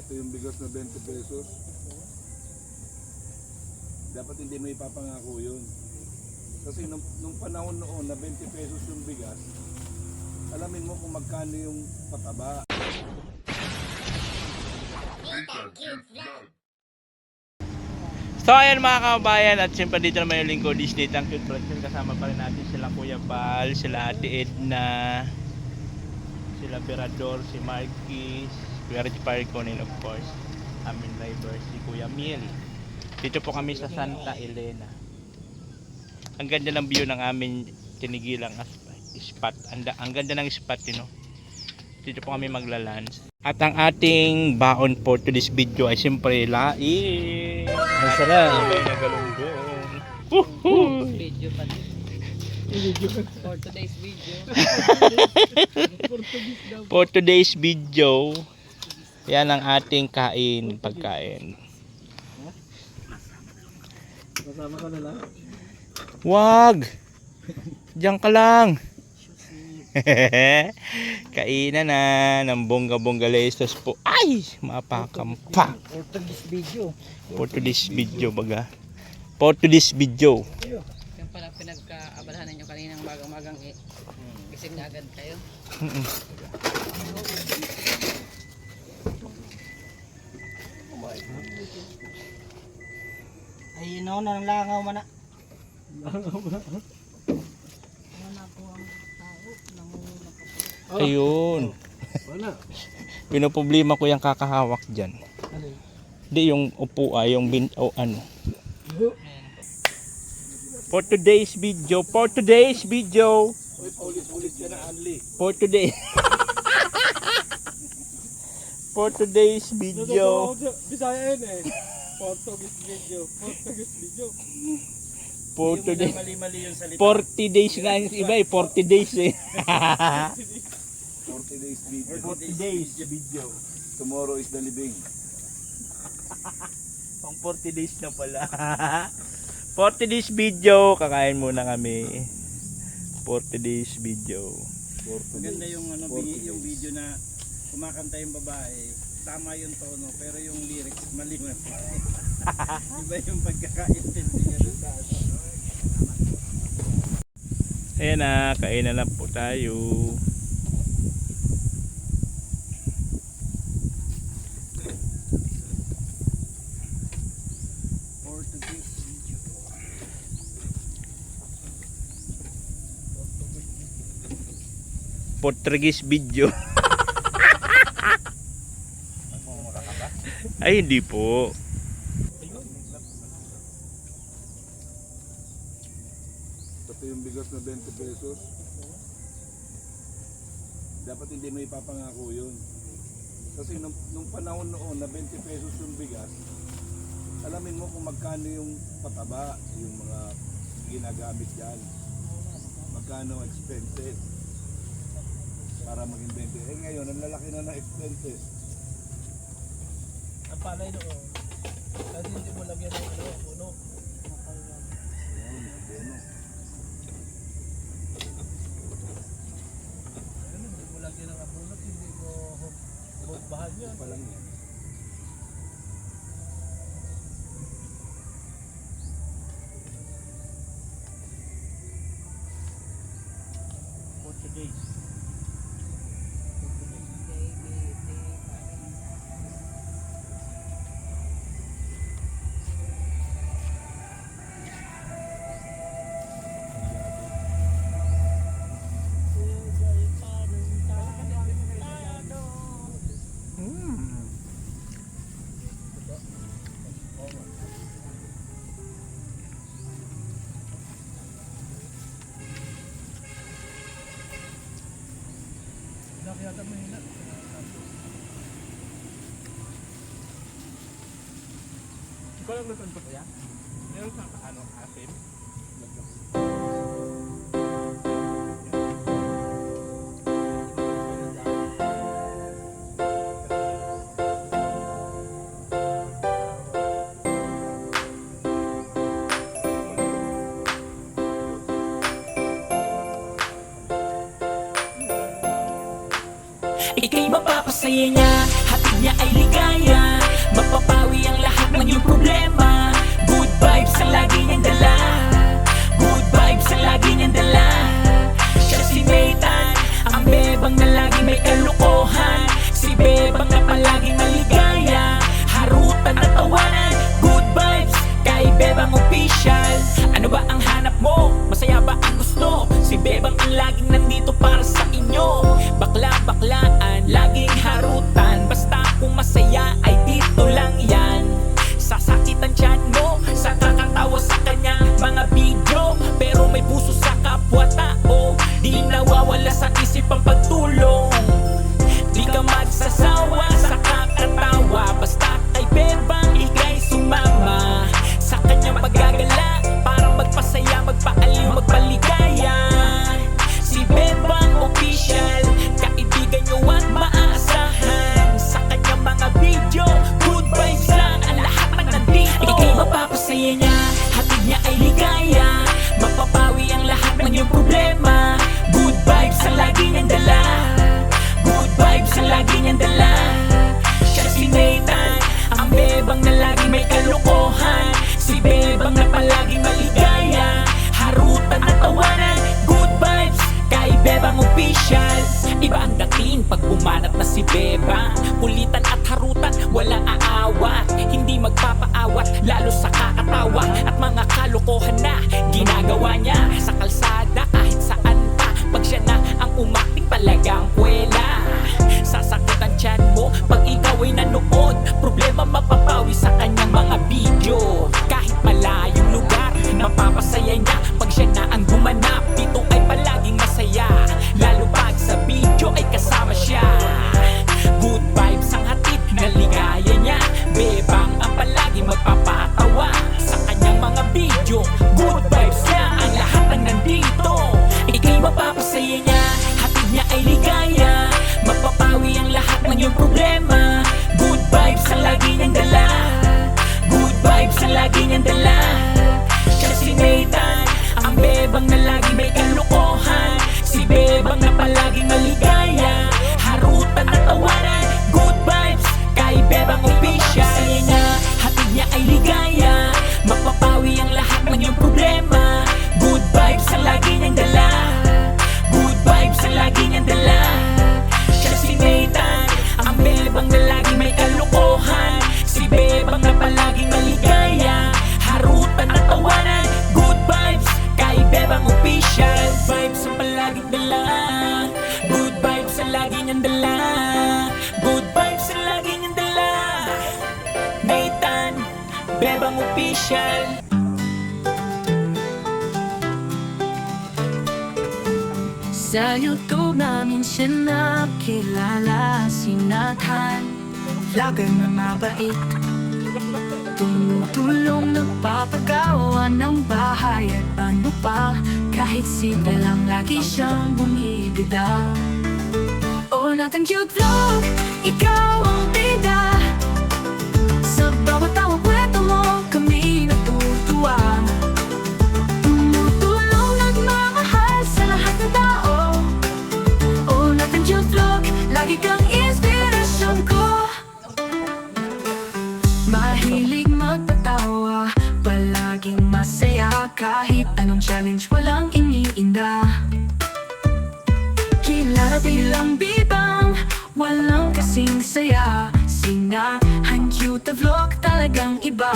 Pati yung bigas na 20 pesos. Dapat hindi mo ipapangako yun. Kasi nung panahon noon na 20 pesos yung bigas, alamin mo kung magkano yung pataba. So ayan mga kababayan, at siyempre dito naman yung lingkod is Dito ang Cute Production. Kasama pa rin natin sila Kuya Bal, sila Ate Edna, sila Berador, si Marquis, Kuya Rich Parconin, of course, amin driver si Kuya Miel. Dito po kami sa Santa Elena. Ang ganda ng view ng amin tinigilang spot. Ang ganda ng spot, you know. Dito po kami magla-lunch. At ang ating baon for today's video ay siyempre laing. Ang sarap. May galunggong. Video pa din. For today's video. For today's video, yan ang ating pagkain. Kasama ka na lang? Wag! Diyan ka lang. Kainan na ng bongga-bongga lestos po. Ay! Mapakampa. For today's video. For today's video baga. For today's video. Yung pala pinagkaabalahan ninyo kaninang magang-magang gising na agad kayo. Ay, no, nang langaw man na. Langaw man na. Ayun. Wala. Pinoproblema ko yung kakahawak dyan. Hindi yung upuan, yung ano. For today's video, Uy, paulit-ulit ka na, Anli. for today. For today's video. Bisaya yun eh. Portuguese video. For today. Mali-mali yung salita. 40 days nga yung iba eh, 40 days eh. 40 days video. 40 days video. Tomorrow is the living. Pang 40 days na pala. 40 days video, kakain muna kami. 40 days video. 40 Maganda yung ano 40 yung days. video na kumakanta yung babae. Tama yung tono pero yung lyrics mali mo. Iba yung pagkakaintindi niya doon sa ano. Ayan na, kainan na po tayo. For today's video. Portuguese video. Ay hindi po. Pati yung bigas na 20 pesos. Dapat hindi mo ipapangako yun. Kasi nung panahon noon na 20 pesos yung bigas, alamin mo kung magkano yung pataba, yung mga ginagamit dyan. Magkano expenses para maging 20. Eh ngayon, ang lalaki na ng expenses. Ang palay doon. Kasi hindi mo lagyan ng ano, puno. Ayun, yung bono. Hindi mo lagyan ng abunot, hindi mo bahan yan. Pa lang yan. For today's. Nakiyata mo yun na. Ikaw lang lutan po kaya? Meron sa ano, asim? Ika'y mapapasaya niya, hatid niya ay ligaya. Mapapawi ang lahat ng iyong problema. Good vibes ang lagi niyang dala. Good vibes ang lagi niyang dala. Siya si Nathan, ang bebang na lagi may kalokohan. Si bebang na palaging maligaya. Harutan at tawanan. Good vibes kay Bebang Official. Ano ba ang hanap mo? Masaya ba ang gusto? Si Bebang ang laging nandito para sa inyo. Bakla-baklaan, laging harutan. Basta kung masaya ay dito lang yan. Sasakitan tiyan mo sa kakatawa sa kanya mga video, pero may puso sa kapwa-tao. Di nawawala sa isip ang pagtulong. Di ka magsasawa sa kakatawa. Basta kay Bebang ika'y sumama sa kanyang paggagala, parang magpasaya, magpaaliw, magpaligaya. Si Bebang Official, kaibigan nyo at maaasahan. Sa kanyang mga video, good vibes lang ang lahat ng nandito. Ika'y mapapasaya niya, hatid niya ay ligaya. Mapapawi ang lahat ng iyong problema. Good vibes ang lagi niyang dala. Good vibes ang lagi niyang dala. Siya si Nathan, ang bebang na lagi may kalokohan. Si bebang na palaging maligaya. Harutan at tawanan. Good vibes kay Bebang Official. Iba ang dating pag bumanat na si Bebang. Kulitan at harutan, walang aawat. Hindi magpapaawat, lalo sa kakatawa. At mga kalokohan na ginagawa niya sa kalsada kahit saan pa. Pag siya na ang umakting palagang kwela. Sasakit ang tiyan mo pag ikaw ay nanood. Problema mapapawi sa kanyang mga video. Kahit malayong lugar, mapapasaya niya pag siya na ang gumanap. Dito ay palaging masaya, lalo pag sa video ay kasama siya. Good vibes ang hatid na ligaya niya. Bebang ang palaging magpapatawa sa kanyang mga video. Good vibes niya ang lahat ng nandito. Ika'y mapapasaya niya, hatid niya ay ligaya. Mapapawi ang lahat ng iyong problema. Good vibes ang lagi niyang dala. Good vibes ang lagi niyang dala. Siya si Nathan, ang bebang na lagi may kalokohan. Si bebang na palaging maligaya. Harutan at tawanan. Good vibes kay Bebang Official. Masaya niya, hatid niya ay ligaya. Mapapawi ang lahat ng iyong problema. Good vibes ang lagi niyang dala. Good vibes ang lagi niyang dala. Siya si Nathan, ang bebang na lagi may kalokohan. Si bebang na palaging maligaya. Harutan at tawanan. Good vibes kay Bebang Official. Vibes ang palaging dala. Good vibes ang lagi niyang dala. Good vibes ang lagi niyang dala. Nathan, Bebang Official. Sa YouTube namin siya nakilala. Si Nathan, vlogger na mabait, tumutulong, nagpapagawa ng bahay at ano pa. Kahit simple lang, lagi siyang bumibida. Oh, Nathan cute vlog, ikaw ang bida. Sa bawat tawang kwento mo, kami natutuwa. Tumutulong, nagmamahal sa lahat ng tao. Oh, Nathan cute vlog, lagi kang inspirasyon ko. Mahilig magpatawa, palaging masaya. Kahit anong challenge, walang iniinda. Kilala bilang bibang, walang kasing saya. Sinahan cute na vlog, talagang iba.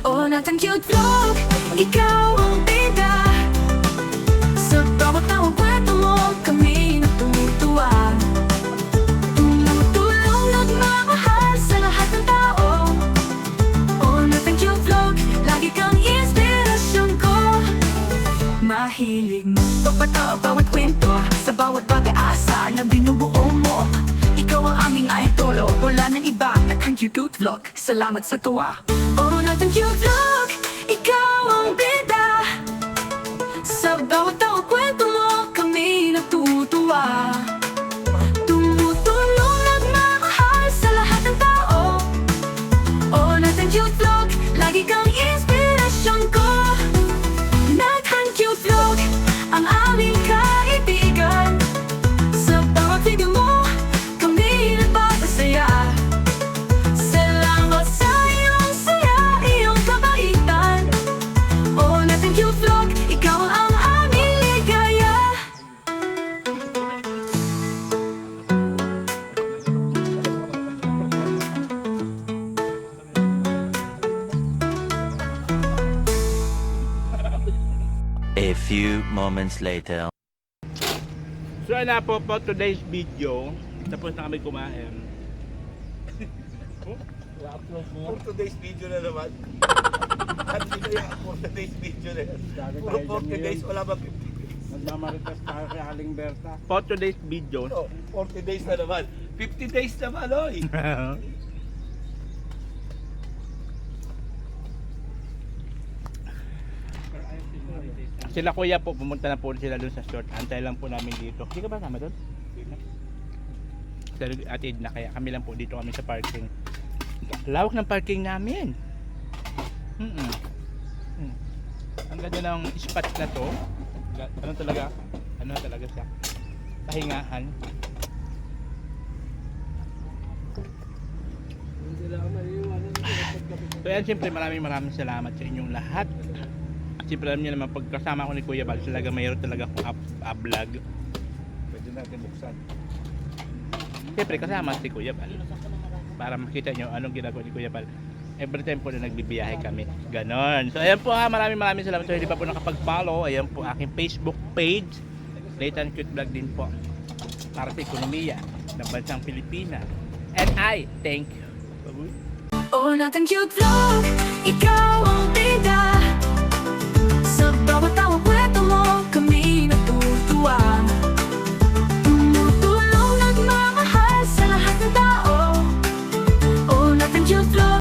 Oh, Nathan cute vlog, ikaw ang bida. Sa bawat tawang kwento mo, kami natutuwa. Tumutulong, nagmamahal sa lahat ng tao. Oh, Nathan cute vlog, lagi kang inspirasyon ko. Mahilig mo pagpatawa bawat kwento, sa bawat pag-aasa na binubuo mo. Ikaw ang aming idolo, wala nang iba. Nathan cute vlog, salamat sa tuwa. Oh, Nathan cute vlog, ikaw ang bida. Sa bawat tawang kwento mo, kami natutuwa. Tumutulong, nagmamahal sa lahat ng tao. Oh, Nathan cute vlog, lagi kang inspirasyon ko. Nathan cute vlog, ang aming kaibigan. Sa bawat video mo, kami nagpapasaya. few moments later. So ayun na po today's video. Tapos na kami kumain. For today's video na naman. At sino yung for today's video na yan? Puro 40 days, wala ba 50 days? Nagmamaritas tayo kay Aling Berta. For today's video. No, 40 days na naman. 50 days naman, oy! Sila kuya po, pumunta na po sila dun sa short. Antay lang po namin dito. Hindi ka ba sama doon? Sila atid na kaya kami lang po dito kami sa parking. Lawak ng parking namin. Ang ganda ng spot na to. Ano talaga siya? Pahingahan. So yan, siyempre maraming salamat sa inyong lahat. Siyempre alam niyo naman pagkasama ko ni Kuya Bal, talaga mayroon talaga akong vlog. Pwede natin buksan. Siyempre kasama si Kuya Bal para makita nyo anong ginagawa ni Kuya Bal every time po na nagbibiyahe kami. Ganon. So ayan po ha, maraming salamat. So hindi pa po nakapag-follow, ayan po aking Facebook page, Layton Cute Vlog din po, para sa ekonomiya ng bansang Pilipinas. And I thank you. Oh, natin cute vlog, ikaw ang bida.